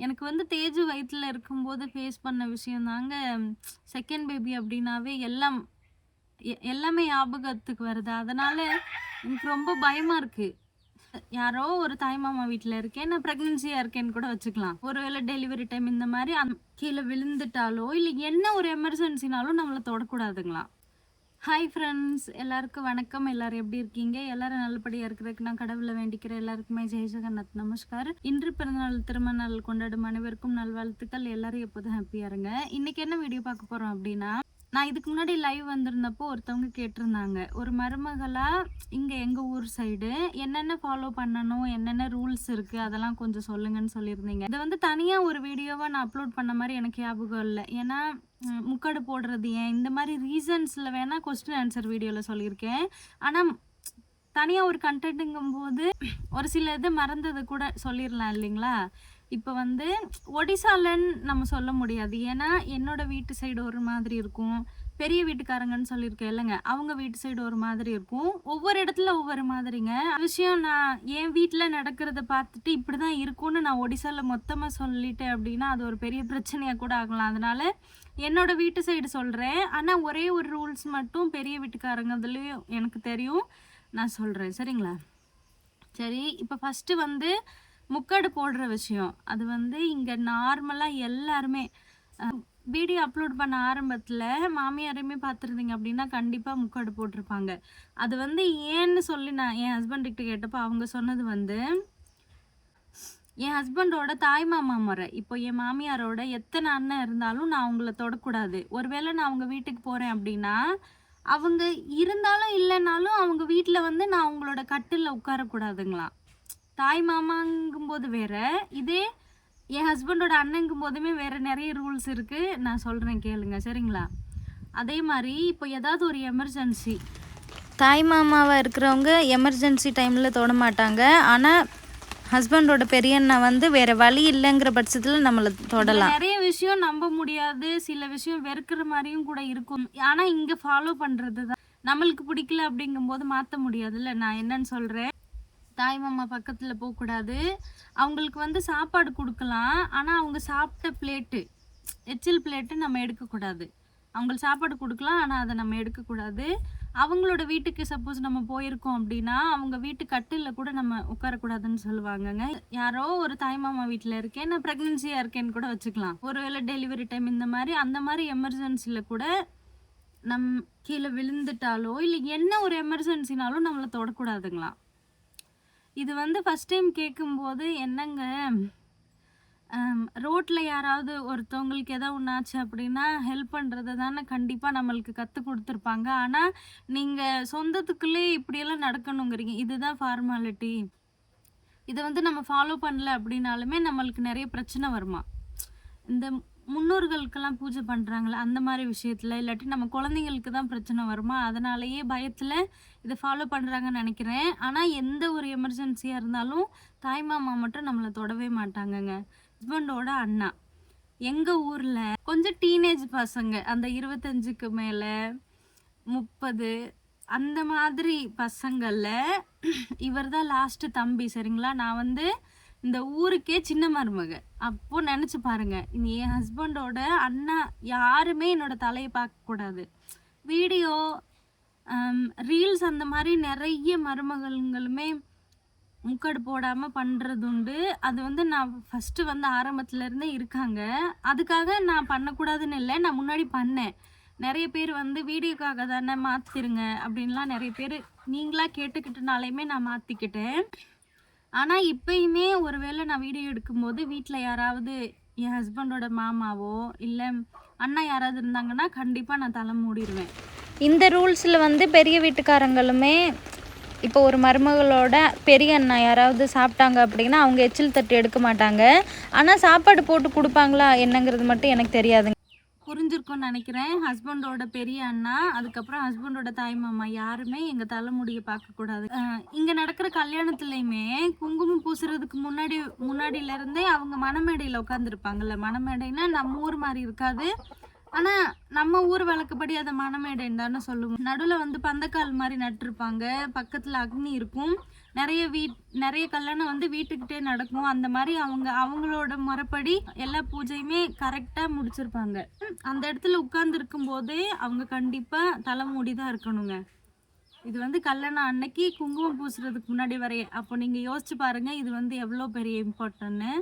எனக்கு வந்து தேஜு வயித்துல இருக்கும்போது ஃபேஸ் பண்ண விஷயம் தாங்க. செகண்ட் பேபி அப்படின்னாவே எல்லாமே ஞாபகத்துக்கு வருது. அதனால எனக்கு ரொம்ப பயமா இருக்கு. யாரோ ஒரு தாய்மாமா வீட்ல இருக்கேன். நான் பிரெக்னன்சியா இருக்கேன்னு கூட வச்சுக்கலாம். ஒருவேளை டெலிவரி டைம் இந்த மாரி கீழ விழுந்துட்டாலோ, இல்ல என்ன ஒரு எமர்ஜென்சினாலும் நம்மள தொடக்கூடாதுங்களாம். Hi friends! எல்லாருக்கும் வணக்கம். எல்லாரும் எப்படி இருக்கீங்க? எல்லாரும் நல்லபடியா இருக்கிறதுக்கு நான் கடவுள வேண்டிக்கிறேன். எல்லாருக்குமே ஜெய் ஜெகநாத் நமஸ்கார். இன்று பிறந்தநாள், திருமண நாள் கொண்டாடும் அனைவருக்கும் நல்வாழ்த்துக்கள். எல்லாரும் எப்போதும் ஹாப்பியா இருங்க. இன்னைக்கு என்ன வீடியோ பார்க்க போறோம் அப்படின்னா, நான் இதுக்கு முன்னாடி லைவ் வந்திருந்தப்போ ஒருத்தவங்க கேட்டிருந்தாங்க. ஒரு மருமகளா இங்க எங்க ஊர் சைடு என்னென்ன ஃபாலோ பண்ணணும், என்னென்ன ரூல்ஸ் இருக்கு அதெல்லாம் கொஞ்சம் சொல்லுங்கன்னு சொல்லியிருந்தீங்க. இதை வந்து தனியா ஒரு வீடியோவா நான் அப்லோட் பண்ண மாதிரி எனக்கு ஞாபகம் இல்லை. ஏன்னா முக்காடு போடுறது ஏன் இந்த மாதிரி ரீசன்ஸ்ல வேணா கொஸ்டின் ஆன்சர் வீடியோல சொல்லியிருக்கேன். ஆனா தனியா ஒரு கண்டென்ட்டுங்கும் போது ஒரு சில இது மறந்ததை கூட சொல்லிடலாம் இல்லைங்களா? இப்போ வந்து ஒடிசாலன்னு நம்ம சொல்ல முடியாது. ஏன்னா என்னோட வீட்டு சைடு ஒரு மாதிரி இருக்கும், பெரிய வீட்டுக்காரங்கன்னு சொல்லியிருக்கேன் இல்லைங்க, அவங்க வீட்டு சைடு ஒரு மாதிரி இருக்கும். ஒவ்வொரு இடத்துல ஒவ்வொரு மாதிரிங்க விஷயம். நான் என் வீட்டில் நடக்கிறத பார்த்துட்டு இப்படி தான் இருக்கும்னு நான் ஒடிசாவில் மொத்தமாக சொல்லிட்டேன் அப்படின்னா அது ஒரு பெரிய பிரச்சனையாக கூட ஆகலாம். அதனால என்னோட வீட்டு சைடு சொல்கிறேன். ஆனால் ஒரே ஒரு ரூல்ஸ் மட்டும் பெரிய வீட்டுக்காரங்கதுலேயும் எனக்கு தெரியும், நான் சொல்கிறேன். சரிங்களா? சரி, இப்போ ஃபஸ்ட்டு வந்து முக்காடு போடுற விஷயம். அது வந்து இங்கே நார்மலாக எல்லாருமே வீடியோ அப்லோட் பண்ண ஆரம்பத்தில் மாமியாரையுமே பார்த்துருந்தீங்க அப்படின்னா கண்டிப்பாக முக்காடு போட்டிருப்பாங்க. அது வந்து ஏன்னு சொல்லி நான் என் ஹஸ்பண்ட்கிட்ட கேட்டப்போ அவங்க சொன்னது வந்து, என் ஹஸ்பண்டோட தாய் மாமா முறை. இப்போ என் மாமியாரோட எத்தனை அண்ணன் இருந்தாலும் நான் அவங்கள தொடக்கூடாது. ஒருவேளை நான் அவங்க வீட்டுக்கு போகிறேன் அப்படின்னா அவங்க இருந்தாலும் இல்லைனாலும் அவங்க வீட்டில் வந்து நான் அவங்களோட கட்டிலில் உட்காரக்கூடாதுங்களாம். தாய் மாமாங்கும்போது வேற, இதே என் ஹஸ்பண்டோட அண்ணங்கும் போதுமே வேற நிறைய ரூல்ஸ் இருக்கு. நான் சொல்றேன் கேளுங்க. சரிங்களா? அதே மாதிரி இப்போ ஏதாவது ஒரு எமர்ஜென்சி, தாய் மாமாவாக இருக்கிறவங்க எமர்ஜென்சி டைமில் தொட மாட்டாங்க. ஆனால் ஹஸ்பண்டோட பெரியண்ணா வந்து வேற வழி இல்லைங்கிற பட்சத்தில் நம்மளை தொடலாம். நிறைய விஷயம் நம்ப முடியாது, சில விஷயம் வெறுக்கிற மாதிரியும் கூட இருக்கும். ஆனால் இங்கே ஃபாலோ பண்ணுறது தான் நம்மளுக்கு பிடிக்கல அப்படிங்கும்போது மாற்ற முடியாதுல்ல. நான் என்னன்னு சொல்கிறேன், தாய் மாமா பக்கத்தில் போகக்கூடாது. அவங்களுக்கு வந்து சாப்பாடு கொடுக்கலாம், ஆனால் அவங்க சாப்பிட்ட பிளேட்டு, எச்சில் பிளேட்டு நம்ம எடுக்கக்கூடாது. அவங்களுக்கு சாப்பாடு கொடுக்கலாம், ஆனால் அதை நம்ம எடுக்கக்கூடாது. அவங்களோட வீட்டுக்கு சப்போஸ் நம்ம போயிருக்கோம் அப்படின்னா அவங்க வீட்டு கட்டிலில் கூட நம்ம உட்காரக்கூடாதுன்னு சொல்லுவாங்கங்க. யாரோ ஒரு தாய் மாமா வீட்டில் இருக்கேன், நான் ப்ரெக்னென்சியாக இருக்கேன்னு கூட வச்சுக்கலாம். ஒருவேளை டெலிவரி டைம் இந்த மாதிரி அந்த மாதிரி எமர்ஜென்சியில் கூட கீழே விழுந்துட்டாலோ இல்லை என்ன ஒரு எமர்ஜென்சினாலும் நம்மளை தொடக்கூடாதுங்களாம். இது வந்து ஃபஸ்ட் டைம் கேட்கும்போது என்னங்க, ரோட்டில் யாராவது ஒருத்தவங்களுக்கு ஏதாவது ஒன்றாச்சு அப்படின்னா ஹெல்ப் பண்ணுறது தானே கண்டிப்பாக நம்மளுக்கு கற்றுக் கொடுத்துருப்பாங்க. ஆனால் நீங்கள் சொந்தத்துக்குள்ளே இப்படியெல்லாம் நடக்கணுங்கிறீங்க. இதுதான் ஃபார்மாலிட்டி. இதை வந்து நம்ம ஃபாலோ பண்ணல அப்படின்னாலுமே நம்மளுக்கு நிறைய பிரச்சனை வருமா. இந்த முன்னோர்களுக்கெல்லாம் பூஜை பண்ணுறாங்களே அந்த மாதிரி விஷயத்தில், இல்லாட்டி நம்ம குழந்தைங்களுக்கு தான் பிரச்சனை வருமா. அதனாலேயே பயத்தில் இதை ஃபாலோ பண்ணுறாங்கன்னு நினைக்கிறேன். ஆனால் எந்த ஒரு எமர்ஜென்சியாக இருந்தாலும் தாய் மாமா மட்டும் நம்மளை தொடவே மாட்டாங்கங்க. ஹஸ்பண்டோட அண்ணா எங்கள் ஊரில் கொஞ்சம் டீனேஜ் பசங்க, அந்த 25க்கு மேலே 30 அந்த மாதிரி பசங்களில் இவர் தான் லாஸ்ட்டு தம்பி. சரிங்களா? நான் வந்து இந்த ஊருக்கே சின்ன மருமக. அப்போ நினச்சி பாருங்க, என் ஹஸ்பண்டோட அண்ணா யாருமே என்னோட தலையை பார்க்கக்கூடாது. வீடியோ ரீல்ஸ் அந்த மாதிரி நிறைய மருமகளுங்களுமே முக்காடு போடாமல் பண்ணுறது உண்டு. அது வந்து நான் ஃபஸ்ட்டு வந்து ஆரம்பத்துலேருந்தே இருக்காங்க. அதுக்காக நான் பண்ணக்கூடாதுன்னு இல்லை, நான் முன்னாடி பண்ணேன். நிறைய பேர் வந்து வீடியோக்காக தானே மாற்றிருங்க அப்படின்லாம் நிறைய பேர் நீங்களாக கேட்டுக்கிட்டனாலையுமே நான் மாற்றிக்கிட்டேன். ஆனால் இப்போயுமே ஒருவேளை நான் வீடியோ எடுக்கும்போது வீட்டில் யாராவது என் ஹஸ்பண்டோட மாமாவோ இல்லை அண்ணா யாராவது இருந்தாங்கன்னா கண்டிப்பாக நான் தலை மூடிடுவேன். இந்த ரூல்ஸில் வந்து பெரிய வீட்டுக்காரங்களுமே இப்போ ஒரு மருமகளோட பெரிய அண்ணா யாராவது சாப்பிட்டாங்க அப்படின்னா அவங்க எச்சில் தட்டு எடுக்க மாட்டாங்க. ஆனால் சாப்பாடு போட்டு கொடுப்பாங்களா என்னங்கிறது மட்டும் எனக்கு தெரியாதுங்க. புரிஞ்சிருக்கும்னு நினைக்கிறேன். ஹஸ்பண்டோட பெரிய அண்ணா, அதுக்கப்புறம் ஹஸ்பண்டோட தாய் மாமா யாருமே எங்கள் தலைமுடியை பார்க்கக்கூடாது. இங்கே நடக்கிற கல்யாணத்துலேயுமே குங்குமம் பூசுறதுக்கு முன்னாடியிலேருந்தே அவங்க மணமேடையில் உட்காந்துருப்பாங்கல்ல. மணமேடைன்னா நம்ம ஊர் மாதிரி இருக்காது, ஆனால் நம்ம ஊர் வழக்கப்படி அதை மணமேடைன்னு தானே சொல்லுவோம். நடுவில் வந்து பந்தக்கால் மாதிரி நட்டுருப்பாங்க, பக்கத்தில் அக்னி இருக்கும். நிறைய கல்யாணம் வந்து வீட்டுக்கிட்டே நடக்கும். அந்த மாதிரி அவங்களோட முறைப்படி எல்லா பூஜையுமே கரெக்டாக முடிச்சிருப்பாங்க. அந்த இடத்துல உட்கார்ந்துருக்கும் போதே அவங்க கண்டிப்பாக தலைமூடி தான் இருக்கணுங்க. இது வந்து கல்யாணம் அன்னைக்கு குங்குமம் பூசுறதுக்கு முன்னாடி வரைய. அப்போ நீங்கள் யோசிச்சு பாருங்க இது வந்து எவ்வளோ பெரிய இம்பார்ட்டன்ட்னு.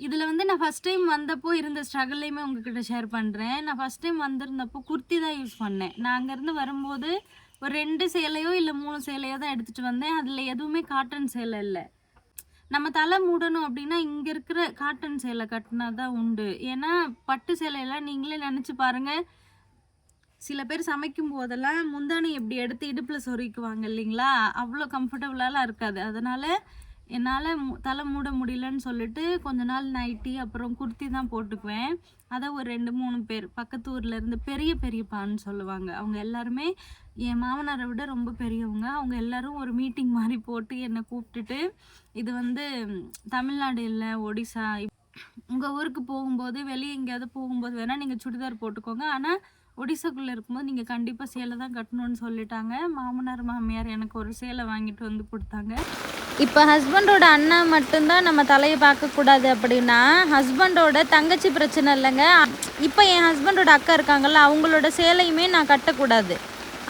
இதில் வந்து நான் ஃபஸ்ட் டைம் வந்தப்போ இருந்த ஸ்ட்ரகிளையுமே உங்ககிட்ட ஷேர் பண்ணுறேன். நான் ஃபஸ்ட் டைம் வந்திருந்தப்போ குர்த்தி தான் யூஸ் பண்ணேன். நான் அங்கேருந்து வரும்போது ஒரு 2 சேலையோ இல்லை 3 சேலையோ தான் எடுத்துகிட்டு வந்தேன். அதில் எதுவுமே காட்டன் சேலை இல்லை. நம்ம தலை மூடணும் அப்படின்னா இங்கே இருக்கிற காட்டன் சேலை கட்டினா தான் உண்டு. ஏன்னா பட்டு சேலையெல்லாம் நீங்களே நினச்சி பாருங்கள். சில பேர் சமைக்கும் போதெல்லாம் முந்தானி எப்படி எடுத்து இடுப்பில் சொருக்குவாங்க இல்லைங்களா, அவ்வளோ கம்ஃபர்டபுளாலாம் இருக்காது. அதனால் என்னால் தலை மூட முடியலன்னு சொல்லிட்டு கொஞ்ச நாள் நைட்டி அப்புறம் குர்த்தி தான் போட்டுக்குவேன். அதை ஒரு 2-3 பேர் பக்கத்து ஊரில் இருந்து பெரியப்பான்னு சொல்லுவாங்க. அவங்க எல்லாருமே என் மாமனாரை விட ரொம்ப பெரியவங்க. அவங்க எல்லாரும் ஒரு மீட்டிங் மாதிரி போட்டு என்னை கூப்பிட்டுட்டு, இது வந்து தமிழ்நாடு இல்லை ஒடிசா, உங்கள் ஊருக்கு போகும்போது வெளியே எங்கேயாவது போகும்போது வேணால் நீங்கள் சுடிதார் போட்டுக்கோங்க, ஆனால் ஒடிசாக்குள்ளே இருக்கும்போது நீங்கள் கண்டிப்பாக சேலை தான் கட்டணும்னு சொல்லிட்டாங்க. மாமனார் மாமியார் எனக்கு ஒரு சேலை வாங்கிட்டு வந்து கொடுத்தாங்க. இப்போ ஹஸ்பண்டோட அண்ணா மட்டும்தான் நம்ம தலையை பார்க்கக்கூடாது அப்படின்னா, ஹஸ்பண்டோட தங்கச்சி பிரச்சனை இல்லைங்க. இப்போ என் ஹஸ்பண்டோட அக்கா இருக்காங்கல்ல, அவங்களோட சேலையுமே நான் கட்டக்கூடாது.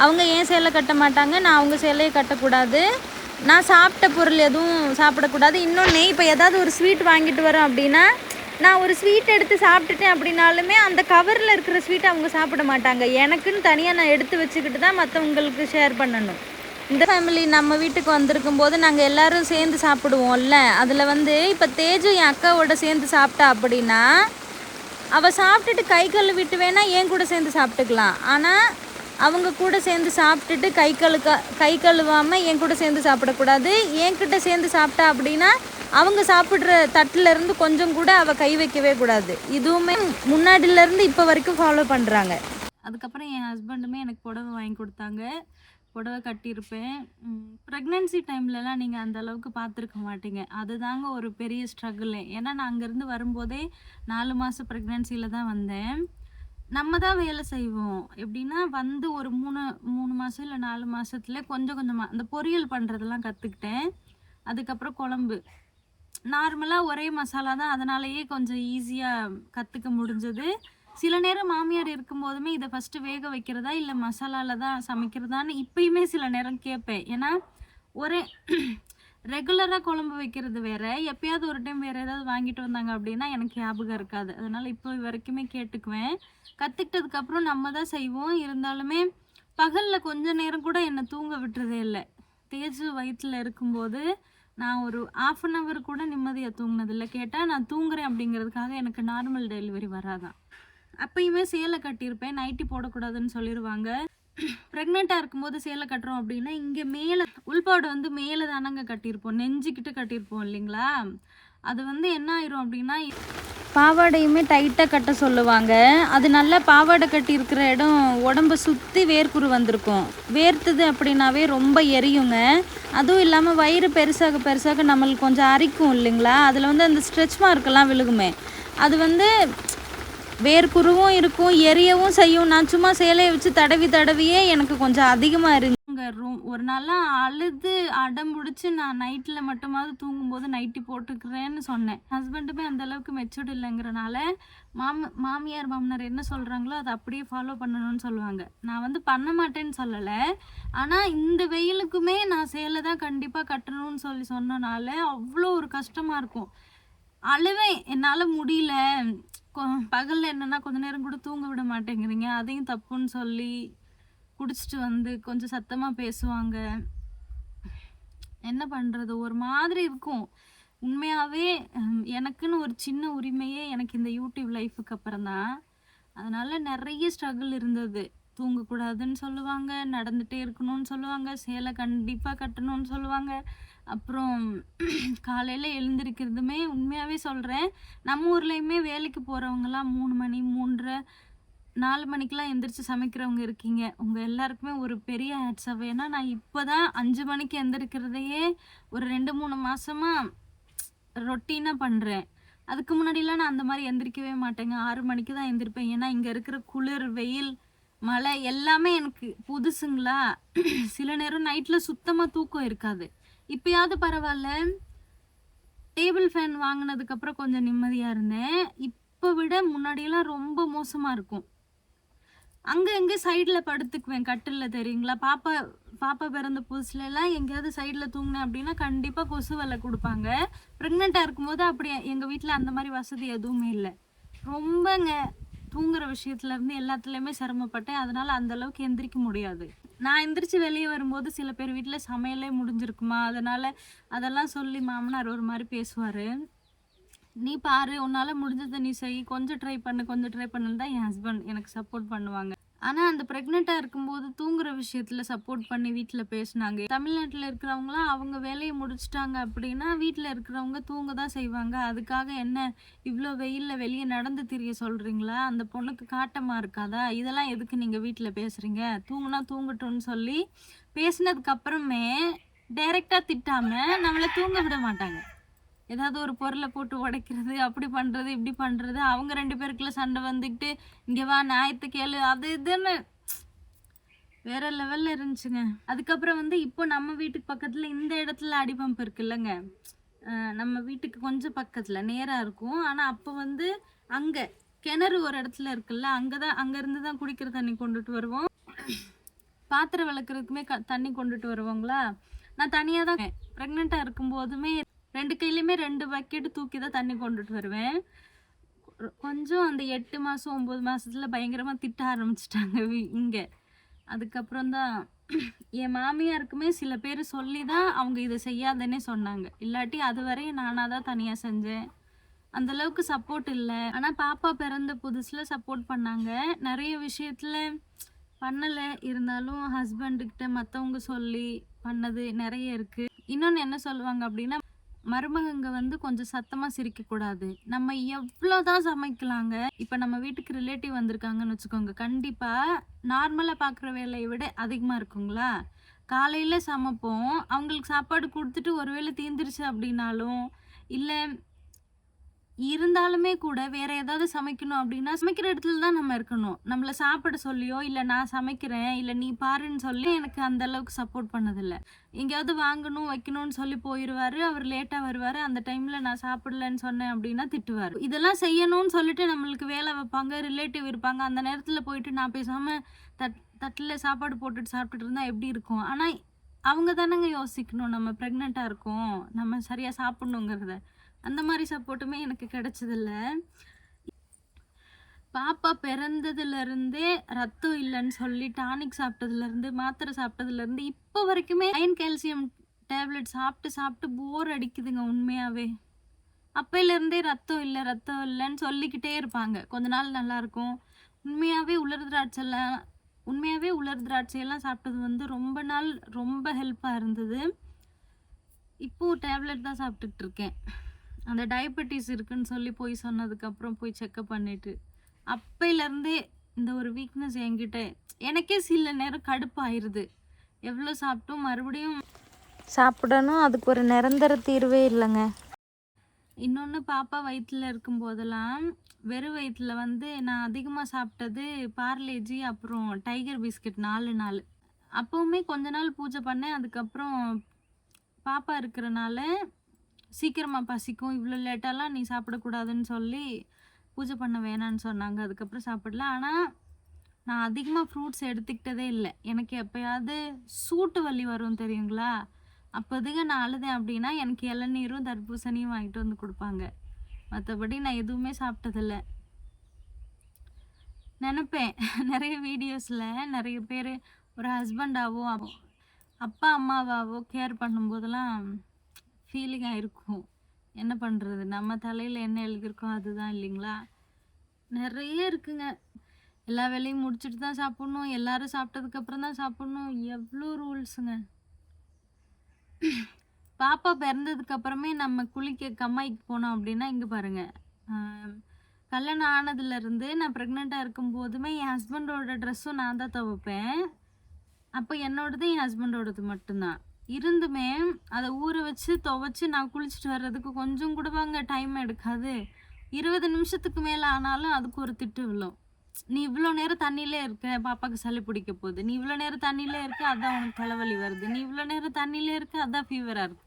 அவங்க ஏன் சேலை கட்ட மாட்டாங்க, நான் அவங்க சேலையை கட்டக்கூடாது. நான் சாப்பிட்ட பொருள் எதுவும் சாப்பிடக்கூடாது. இன்னொன்று, இப்போ ஏதாவது ஒரு ஸ்வீட் வாங்கிட்டு வரோம் அப்படின்னா, நான் ஒரு ஸ்வீட் எடுத்து சாப்பிட்டுட்டேன் அப்படின்னாலுமே அந்த கவரில் இருக்கிற ஸ்வீட் அவங்க சாப்பிட மாட்டாங்க. எனக்குன்னு தனியாக நான் எடுத்து வச்சுக்கிட்டு தான் மற்றவங்களுக்கு ஷேர் பண்ணணும். இந்த ஃபேமிலி நம்ம வீட்டுக்கு வந்திருக்கும் போது நாங்கள் எல்லோரும் சேர்ந்து சாப்பிடுவோம்ல, அதில் வந்து இப்போ தேஜு என் அக்காவோட சேர்ந்து சாப்பிட்டா அப்படின்னா, அவள் சாப்பிட்டுட்டு கை கழுவிட்டு வேணால் என் கூட சேர்ந்து சாப்பிட்டுக்கலாம். ஆனால் அவங்க கூட சேர்ந்து சாப்பிட்டுட்டு கை கழுவாமல் என் கூட சேர்ந்து சாப்பிடக்கூடாது. என்கிட்ட சேர்ந்து சாப்பிட்டா அப்படின்னா அவங்க சாப்பிட்ற தட்டிலேருந்து கொஞ்சம் கூட அவள் கை வைக்கவே கூடாது. இதுவுமே முன்னாடியிலேருந்து இப்போ வரைக்கும் ஃபாலோ பண்ணுறாங்க. அதுக்கப்புறம் என் ஹஸ்பண்டுமே எனக்கு புடவை வாங்கி கொடுத்தாங்க. புடவை கட்டியிருப்பேன். ப்ரெக்னென்சி டைம்லலாம் நீங்கள் அந்த அளவுக்கு பார்த்துருக்க மாட்டீங்க. அதுதாங்க ஒரு பெரிய ஸ்ட்ரகிளே. ஏன்னா நான் அங்கேருந்து வரும்போதே 4 மாதம் ப்ரெக்னென்சியில் தான் வந்தேன். நம்ம தான் வேலை செய்வோம். எப்படின்னா வந்து ஒரு 3 மாதம் இல்லை 4 மாதத்துல கொஞ்சம் கொஞ்சமாக அந்த பொரியல் பண்ணுறதெல்லாம் கற்றுக்கிட்டேன். அதுக்கப்புறம் குழம்பு நார்மலாக ஒரே மசாலா தான், அதனாலேயே கொஞ்சம் ஈஸியாக கற்றுக்க முடிஞ்சது. சில நேரம் மாமியார் இருக்கும்போதுமே இதை ஃபஸ்ட்டு வேக வைக்கிறதா இல்லை மசாலாவில் தான் சமைக்கிறதான்னு இப்பயுமே சில நேரம் கேட்பேன். ஏன்னா ஒரே ரெகுலராக குழம்பு வைக்கிறது வேறு, எப்பயாவது ஒரு டைம் வேறு ஏதாவது வாங்கிட்டு வந்தாங்க அப்படின்னா எனக்கு ஞாபகம் இருக்காது. அதனால் இப்போ வரைக்குமே கேட்டுக்குவேன். கற்றுக்கிட்டதுக்கப்புறம் நம்ம தான் செய்வோம். இருந்தாலுமே பகலில் கொஞ்ச நேரம் கூட என்னை தூங்க விட்டுறதே இல்லை. தேஜு வயிற்றில் இருக்கும்போது நான் ஒரு 1/2 hour கூட நிம்மதியாக தூங்கினதில்லை. கேட்டால் நான் தூங்குறேன் அப்படிங்கிறதுக்காக எனக்கு நார்மல் டெலிவரி வராதான். அப்பயுமே சேலை கட்டியிருப்பேன். நைட்டி போடக்கூடாதுன்னு சொல்லிடுவாங்க. ப்ரெக்னெண்ட்டாக இருக்கும்போது சேலை கட்டுறோம் அப்படின்னா இங்கே மேலே உள்பாடு வந்து மேலே தானங்க கட்டியிருப்போம், நெஞ்சுக்கிட்டு கட்டியிருப்போம் இல்லைங்களா. அது வந்து என்ன ஆயிரும் அப்படின்னா பாவாடையுமே டைட்டாக கட்ட சொல்லுவாங்க. அது நல்லா பாவாடை கட்டியிருக்கிற இடம் உடம்பை சுற்றி வேர்க்குரு வந்திருக்கும். வேர்த்துது அப்படின்னாவே ரொம்ப எரியுங்க. அதுவும் இல்லாமல் வயிறு பெருசாக நம்மளுக்கு கொஞ்சம் அரிக்கும் இல்லைங்களா. அதில் வந்து அந்த ஸ்ட்ரெச் மார்க்கெல்லாம் விழுகுமே, அது வந்து வேர்க்குருவும் இருக்கும், எரியவும் செய்யும். நான் சும்மா சேலையை வச்சு தடவியே எனக்கு கொஞ்சம் அதிகமாக இருந்துங்க. ஒரு நாளாக அழுது அடம் பிடிச்சி நான் நைட்டில் மட்டுமாவது தூங்கும்போது நைட்டி போட்டுக்கிறேன்னு சொன்னேன். ஹஸ்பண்டுமே அந்தளவுக்கு மெச்சூர்டு இல்லைங்கிறனால மாமியார் மாமனார் என்ன சொல்கிறாங்களோ அதை அப்படியே ஃபாலோ பண்ணணும்னு சொல்லுவாங்க. நான் வந்து பண்ண மாட்டேன்னு சொல்லலை, ஆனால் இந்த வெயிலுக்குமே நான் சேலை தான் கண்டிப்பாக கட்டணும்னு சொன்னனால அவ்வளோ ஒரு கஷ்டமாக இருக்கும். அழுவேன், என்னால் முடியல. பகலில் என்னென்னா கொஞ்ச நேரம் கூட தூங்க விட மாட்டேங்கிறீங்க, அதையும் தப்புன்னு சொல்லி குடிச்சிட்டு வந்து கொஞ்சம் சத்தமாக பேசுவாங்க. என்ன பண்ணுறது, ஒரு மாதிரி இருக்கும். உண்மையாகவே எனக்குன்னு ஒரு சின்ன உரிமையே எனக்கு இந்த யூடியூப் லைஃபுக்கு அப்புறம் தான். அதனால் நிறைய ஸ்ட்ரகிள் இருந்தது. தூங்கக்கூடாதுன்னு சொல்லுவாங்க, நடந்துகிட்டே இருக்கணும்னு சொல்லுவாங்க, சேலை கண்டிப்பாக கட்டணும்னு சொல்லுவாங்க. அப்புறம் காலையில் எழுந்திருக்கிறதுமே உண்மையாகவே சொல்கிறேன், நம்ம ஊர்லேயுமே வேலைக்கு போகிறவங்கலாம் 3 மணி 3:30 4 மணிக்கெலாம் எந்திரிச்சு சமைக்கிறவங்க இருக்கீங்க. உங்கள் எல்லாருக்குமே ஒரு பெரிய ஹேட்ஸப். ஏன்னா நான் இப்போ தான் 5 மணிக்கு எந்திரிக்கிறதையே ஒரு 2-3 மாதமாக ரொட்டீனாக பண்ணுறேன். அதுக்கு முன்னாடிலாம் நான் அந்த மாதிரி எந்திரிக்கவே மாட்டேங்க. 6 மணிக்கு தான் எந்திரிப்பேன். ஏன்னா இங்கே இருக்கிற குளிர், வெயில், மழை எல்லாமே எனக்கு புதுசுங்களா. சில நேரம் நைட்டில் சுத்தமாக தூக்கம் இருக்காது. இப்பயாவது பரவாயில்ல. டேபிள் ஃபேன் வாங்கினதுக்கப்புறம் கொஞ்சம் நிம்மதியாக இருந்தேன். இப்போ விட முன்னாடியெல்லாம் ரொம்ப மோசமாக இருக்கும். அங்கே எங்கே சைடில் படுத்துக்குவேன் கட்டிலில், தெரியுங்களா? பாப்பா பாப்பா பிறந்த புதுசுலலாம் எங்கேயாவது சைடில் தூங்கினேன் அப்படின்னா கண்டிப்பாக கொசு வலை கொடுப்பாங்க. ப்ரெக்னெண்ட்டாக இருக்கும்போது அப்படி எங்கள் வீட்டில் அந்த மாதிரி வசதி எதுவுமே இல்லை. ரொம்பங்க தூங்குற விஷயத்துலேருந்து எல்லாத்துலேயுமே சிரமப்பட்டேன். அதனால் அந்தளவுக்கு எந்திரிக்க முடியாது. நான் எந்திரிச்சு வெளியே வரும்போது சில பேர் வீட்டில் சமையலே முடிஞ்சிருக்குமா, அதனால் அதெல்லாம் சொல்லி மாமனார் ஒரு மாதிரி பேசுவார். நீ பாரு, உன்னால் முடிஞ்சதை நீ செய், கொஞ்சம் ட்ரை பண்ணுன்னு தான் என் ஹஸ்பண்ட் எனக்கு சப்போர்ட் பண்ணுவாங்க. ஆனால் அந்த ப்ரெக்னெண்ட்டாக இருக்கும்போது தூங்குற விஷயத்தில் சப்போர்ட் பண்ணி வீட்டில் பேசினாங்க. தமிழ்நாட்டில் இருக்கிறவங்களாம் அவங்க வேலையை முடிச்சிட்டாங்க அப்படின்னா வீட்டில் இருக்கிறவங்க தூங்க தான் செய்வாங்க. அதுக்காக என்ன இவ்வளோ வெயிலில் வெளியே நடந்து திரிய சொல்கிறீங்களா? அந்த பொண்ணுக்கு காட்டமாக இருக்காதா? இதெல்லாம் எதுக்கு நீங்கள் வீட்டில் பேசுகிறீங்க? தூங்குனா தூங்கட்டும்னு சொல்லி பேசினதுக்கப்புறமே டைரெக்டாக திட்டாமல் நம்மளை தூங்க விட மாட்டாங்க. ஏதாவது ஒரு பொருளை போட்டு உடைக்கிறது, அப்படி பண்ணுறது, இப்படி பண்ணுறது, அவங்க 2 பேருக்குள்ள சண்டை வந்துக்கிட்டு இங்கே வா நியாயத்தை கேளு, அது இதுன்னு வேற லெவலில் இருந்துச்சுங்க. அதுக்கப்புறம் வந்து இப்போ நம்ம வீட்டுக்கு பக்கத்தில் இந்த இடத்துல அடி பம்ப் இருக்குல்லங்க, நம்ம வீட்டுக்கு கொஞ்சம் பக்கத்தில் நேராக இருக்கும். ஆனால் அப்போ வந்து அங்கே கிணறு ஒரு இடத்துல இருக்குல்ல, அங்கேருந்து தான் குடிக்கிற தண்ணி கொண்டுட்டு வருவோம். பாத்திரம் விளக்குறதுக்குமே தண்ணி கொண்டுட்டு வருவாங்களா. நான் தனியாக தான் ப்ரெக்னெண்ட்டாக இருக்கும்போதுமே 2 கையிலையுமே 2 பக்கெட்டு தூக்கி தான் தண்ணி கொண்டுட்டு வருவேன். கொஞ்சம் அந்த 8 மாதம் 9 மாதத்துல பயங்கரமாக திட்ட ஆரம்பிச்சிட்டாங்க இங்கே. அதுக்கப்புறம் தான் என் மாமியாருக்குமே சில பேர் சொல்லி தான் அவங்க இதை செய்யாதன்னே சொன்னாங்க. இல்லாட்டி அது வரையும் நானாக தான் தனியாக செஞ்சேன். அந்தளவுக்கு சப்போர்ட் இல்லை. ஆனால் பாப்பா பிறந்த புதுசில் சப்போர்ட் பண்ணாங்க. நிறைய விஷயத்தில் பண்ணலை, இருந்தாலும் ஹஸ்பண்டுக்கிட்ட மற்றவங்க சொல்லி பண்ணது நிறைய இருக்குது. இன்னொன்று என்ன சொல்லுவாங்க அப்படின்னா, மருமகங்க வந்து கொஞ்சம் சத்தமாக சிரிக்கக்கூடாது. நம்ம எவ்வளோதான் சமைக்கலாங்க. இப்போ நம்ம வீட்டுக்கு ரிலேட்டிவ் வந்திருக்காங்கன்னு வச்சுக்கோங்க, கண்டிப்பாக நார்மலாக பார்க்குற வேலையை விட அதிகமாக இருக்குங்களா. காலையில் சமைப்போம், அவங்களுக்கு சாப்பாடு கொடுத்துட்டு ஒருவேளை தீந்துருச்சு அப்படின்னாலும், இல்லை இருந்தாலுமே கூட வேற ஏதாவது சமைக்கணும் அப்படின்னா சமைக்கிற இடத்துல தான் நம்ம இருக்கணும். நம்மளை சாப்பிட சொல்லியோ, இல்லை நான் சமைக்கிறேன், இல்லை நீ பாருன்னு சொல்லி எனக்கு அந்த அளவுக்கு சப்போர்ட் பண்ணதில்லை. எங்கேயாவது வாங்கணும் வைக்கணும்னு சொல்லி போயிடுவார். அவர் லேட்டாக வருவார். அந்த டைமில் நான் சாப்பிடலன்னு சொன்னேன் அப்படின்னா திட்டுவார். இதெல்லாம் செய்யணும்னு சொல்லிட்டு நம்மளுக்கு வேலை வைப்பாங்க, ரிலேட்டிவ் இருப்பாங்க. அந்த நேரத்தில் போயிட்டு நான் பேசாமல் தட்டில் சாப்பாடு போட்டுட்டு சாப்பிட்டுட்டு இருந்தால் எப்படி இருக்கும்? ஆனால் அவங்க தானேங்க யோசிக்கணும், நம்ம ப்ரெக்னெண்ட்டாக இருக்கோம், நம்ம சரியாக சாப்பிட்ணுங்கிறத. அந்த மாதிரி சப்போர்ட்டுமே எனக்கு கிடைச்சதில்ல. பாப்பா பிறந்ததுலேருந்தே ரத்தம் இல்லைன்னு சொல்லி டானிக் சாப்பிட்டதுலேருந்து, மாத்திரை சாப்பிட்டதுலேருந்து இப்போ வரைக்குமே அயன் கால்சியம் டேப்லெட் சாப்பிட்டு போர் அடிக்குதுங்க உண்மையாகவே. அப்பையிலேருந்தே ரத்தம் இல்லைன்னு சொல்லிக்கிட்டே இருப்பாங்க. கொஞ்ச நாள் நல்லாயிருக்கும். உண்மையாகவே உலர் திராட்சையெல்லாம் சாப்பிட்டது வந்து ரொம்ப நாள் ரொம்ப ஹெல்ப்பாக இருந்தது. இப்போது டேப்லெட் தான் சாப்பிட்டுட்டு இருக்கேன். அந்த டயபெட்டிஸ் இருக்குன்னு சொல்லி போய் சொன்னதுக்கப்புறம் போய் செக்கப் பண்ணிட்டு அப்பையிலேருந்தே இந்த ஒரு வீக்னஸ் என்கிட்ட எனக்கே சில நேரம் கடுப்பாயிருது. எவ்வளோ சாப்பிட்டும் மறுபடியும் சாப்பிடணும், அதுக்கு ஒரு நிரந்தர தீர்வே இல்லைங்க. இன்னொன்று, பாப்பா வயிற்றில் இருக்கும்போதெல்லாம் வெறும் வயிற்றில் வந்து நான் அதிகமாக சாப்பிட்டது பார்லேஜி, அப்புறம் டைகர் பிஸ்கட் 4 நாள். அப்போவுமே கொஞ்ச நாள் பூஜை பண்ணேன். அதுக்கப்புறம் பாப்பா இருக்கிறனால சீக்கிரமாக பசிக்கும், இவ்வளோ லேட்டாலாம் நீ சாப்பிடக்கூடாதுன்னு சொல்லி பூஜை பண்ண வேணான்னு சொன்னாங்க. அதுக்கப்புறம் சாப்பிடல. ஆனால் நான் அதிகமாக ஃப்ரூட்ஸ் எடுத்துக்கிட்டதே இல்லை. எனக்கு எப்போயாவது சூட்டு வலி வரும் தெரியுங்களா, அப்போதுக்கு நான் அழுதேன் அப்படின்னா எனக்கு இளநீரும் தர்பூசணியும் வாங்கிட்டு வந்து கொடுப்பாங்க. மற்றபடி நான் எதுவுமே சாப்பிட்டதில்லை. நினப்பேன் நிறைய வீடியோஸில் நிறைய பேர் ஒரு ஹஸ்பண்டாவோ அப்பா அம்மாவாவோ கேர் பண்ணும்போதெல்லாம் ஃபீலிங்காக இருக்கும். என்ன பண்ணுறது, நம்ம தலையில் என்ன எழுதியிருக்கோ அதுதான் இல்லைங்களா. நிறைய இருக்குங்க. எல்லா வேலையும் முடிச்சுட்டு தான் சாப்பிட்ணும், எல்லோரும் சாப்பிட்டதுக்கப்புறம் தான் சாப்பிட்ணும், எவ்வளோ ரூல்ஸுங்க. பாப்பா பிறந்ததுக்கப்புறமே நம்ம குளிக்க கம்மாய்க்கு போனோம் அப்படின்னா, இங்கே பாருங்கள், கல்யாணம் ஆனதுலேருந்து நான் ப்ரெக்னெண்ட்டாக இருக்கும்போதுமே என் ஹஸ்பண்டோட ட்ரெஸ்ஸும் நான் தான் துவைப்பேன். அப்போ என்னோடது என் ஹஸ்பண்டோடது மட்டும்தான் இருந்துமே அதை ஊற வச்சு துவைச்சி நான் குளிச்சுட்டு வர்றதுக்கு கொஞ்சம் கூட டைம் எடுக்காது. 20 நிமிஷத்துக்கு மேலே ஆனாலும் அதுக்கு ஒரு திட்டு விழும். நீ இவ்வளோ நேரம் தண்ணியிலே இருக்க, பாப்பாக்கு சளி பிடிக்க போகுது. நீ இவ்வளோ நேரம் தண்ணியிலே இருக்க, அதான் உனக்கு தலைவலி வருது. நீ இவ்வளோ நேரம் தண்ணியிலே இருக்க, அதான் ஃபீவரா இருக்கு.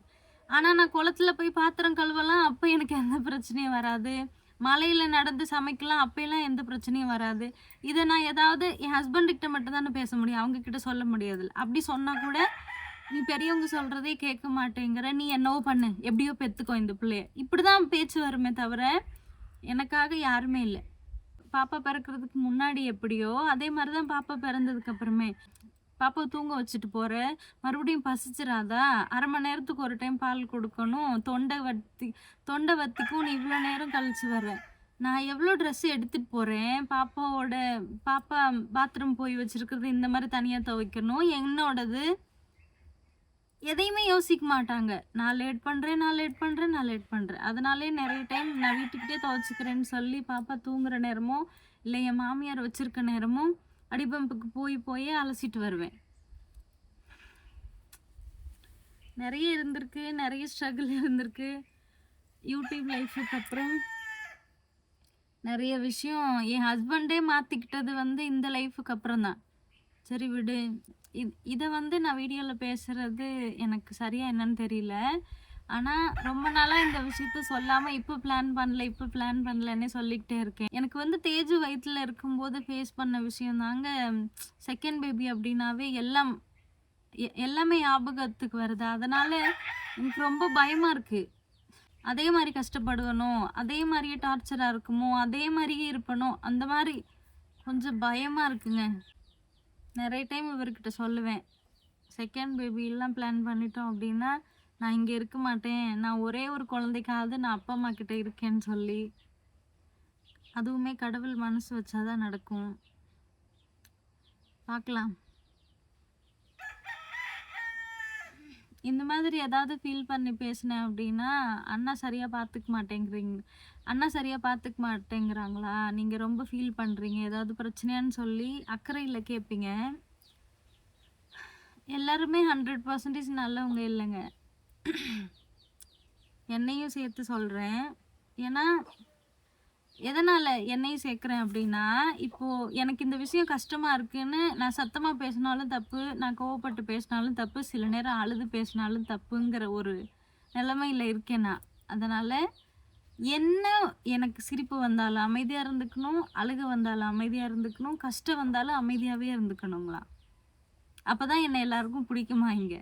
ஆனா நான் குளத்துல போய் பாத்திரம் கழுவலாம், அப்ப எனக்கு எந்த பிரச்சனையும் வராது. மழையில நடந்து சமைக்கலாம், அப்பயெல்லாம் எந்த பிரச்சனையும் வராது. இத நான் ஏதாவது என் ஹஸ்பண்ட் கிட்ட மட்டும் தானே பேச முடியும். அவங்க கிட்ட சொல்ல முடியாதுல்ல. அப்படி சொன்னா கூட, "நீ பெரியவங்க சொல்றதே கேட்க மாட்டேங்கிற. நீ என்னவோ பண்ணு. எப்படியோ பெத்துக்கோ இந்த பிள்ளைய." இப்படிதான் பேச்சு வருமே தவிர, எனக்காக யாருமே இல்ல. பாப்பா பிறக்கறதுக்கு முன்னாடி எப்படியோ, அதே மாரி தான் பாப்பா பிறந்ததுக்கு அப்புறமே. பாப்பாவ தூங்க வச்சுட்டு போறேன். மறுபடியும் பசிச்சிராதா? 1/2 மணி நேரத்துக்கு ஒரு டைம் பால் குடுக்கணும். தொண்டை வத்திக்கும். நீ இவ்ளோ நேரம் கழிச்சு வர்ற. நான் எவ்ளோ ட்ரெஸ் எடுத்துட்டு போறேன். பாப்பா பாத்ரூம் போய் வச்சிருக்கிறது இந்த மாரி தனியா துவைக்கணும். என்னோடது. எதையுமே யோசிக்க மாட்டாங்க. நான் லேட் பண்றேன். அதனாலயே நெறைய டைம் நான் வீட்டுக்கிட்டயே துவைச்சுக்கிறேன்னு சொல்லி பாப்பா தூங்குற நேரமோ, இல்ல என் மாமியார் வச்சிருக்க நேரமோ, அடிபம்புக்கு போய் அலசிட்டு வருவேன். நெறைய இருந்திருக்கு. நெறைய ஸ்ட்ரகிள் இருந்திருக்கு. யூடியூப் லைஃப்க்கு அப்புறம் நெறைய விஷயம் என் ஹஸ்பண்டே மாத்திக்கிட்டது வந்து இந்த லைஃப்க்கு அப்புறம் தான். சரி விடு. இத வந்து நான் வீடியோல பேசுறது எனக்கு சரியா என்னன்னு தெரியல. ஆனா, ரொம்ப நாளா இந்த விஷயத்த சொல்லாம இப்ப பிளான் பண்ணலன்னே சொல்லிக்கிட்டே இருக்கேன். எனக்கு வந்து தேஜு வயித்துல இருக்கும்போது ஃபேஸ் பண்ண விஷயம் தாங்க செகண்ட் பேபி அப்படின்னாவே எல்லாமே ஞாபகத்துக்கு வருது. அதனால எனக்கு ரொம்ப பயமா இருக்கு. அதே மாரி கஷ்டப்படுவனோ, அதே மாரியே டார்ச்சரா இருக்குமோ, அதே மாரியே இருப்பனோ, அந்த மாரி கொஞ்சம் பயமா இருக்குங்க. நெறைய டைம் இவர்கிட்ட சொல்லுவேன். செகண்ட் பேபிலாம் பிளான் பண்ணிட்டோம் அப்படின்னா, நான் இங்க இருக்க மாட்டேன். நான் ஒரே ஒரு குழந்தைக்காவது நான் அப்பா, அம்மா கிட்ட இருக்கேன்னு சொல்லி. அதுவுமே கடவுள் மனசு வச்சா தான் நடக்கும். பார்க்கலாம். இந்த மாதிரி ஏதாவது ஃபீல் பண்ணி பேசினேன் அப்படின்னா, அண்ணா சரியா பார்த்துக்க மாட்டேங்கிறாங்களா? நீங்க ரொம்ப ஃபீல் பண்றீங்க. ஏதாவது பிரச்சனையான்னு சொல்லி அக்கறையில கேட்பீங்க. எல்லாருமே 100% நல்லவங்க இல்லைங்க. என்னையும் சேர்த்து சொல்றேன். ஏன்னா, எதனால என்னையும் சேர்க்கிறேன் அப்படின்னா, இப்போ எனக்கு இந்த விஷயம் கஷ்டமா இருக்குன்னு நான் சத்தமா பேசினாலும் தப்பு, நான் கோவப்பட்டு பேசினாலும் தப்பு, சில நேரம் அழுது பேசினாலும் தப்புங்கிற ஒரு நிலைமையில இருக்கேன் நான். அதனால என்ன எனக்கு சிரிப்பு வந்தாலும் அமைதியா இருந்துக்கணும், அழுக வந்தாலும் அமைதியா இருந்துக்கணும், கஷ்டம் வந்தாலும் அமைதியாவே இருந்துக்கணுங்களாம். அப்பதான் என்ன எல்லாருக்கும் பிடிக்குமா இங்க.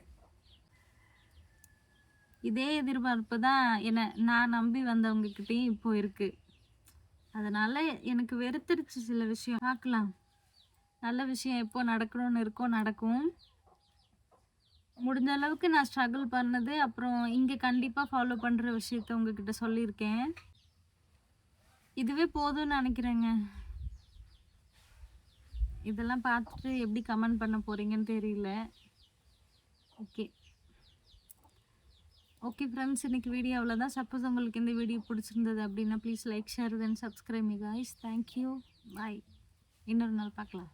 இதே எதிர்பார்ப்பு தான் நான் நம்பி வந்தவங்க கிட்டயும் இப்போ இருக்கு. அதனால எனக்கு வெறுத்துருச்சு சில விஷயம். பார்க்கலாம். நல்ல விஷயம் எப்போ நடக்கணும்னு இருக்கோ நடக்கும். முடிஞ்ச அளவுக்கு நான் ஸ்ட்ரகிள் பண்ணது, அப்புறம் இங்க கண்டிப்பா ஃபாலோ பண்ற விஷயத்த உங்ககிட்ட சொல்லியிருக்கேன். இதுவே போதும்னு நினைக்கிறேங்க. இதெல்லாம் பார்த்துட்டு எப்படி கமெண்ட் பண்ண போறீங்கன்னு தெரியல. ஓகே ஃப்ரெண்ட்ஸ், இன்னைக்கு வீடியோ அவ்வளோதான். சப்போஸ் உங்களுக்கு இந்த வீடியோ பிடிச்சிருந்தது அப்படின்னா please like, share then subscribe me guys. Thank you. Bye. இன்னொரு நாள் பார்க்கலாம்.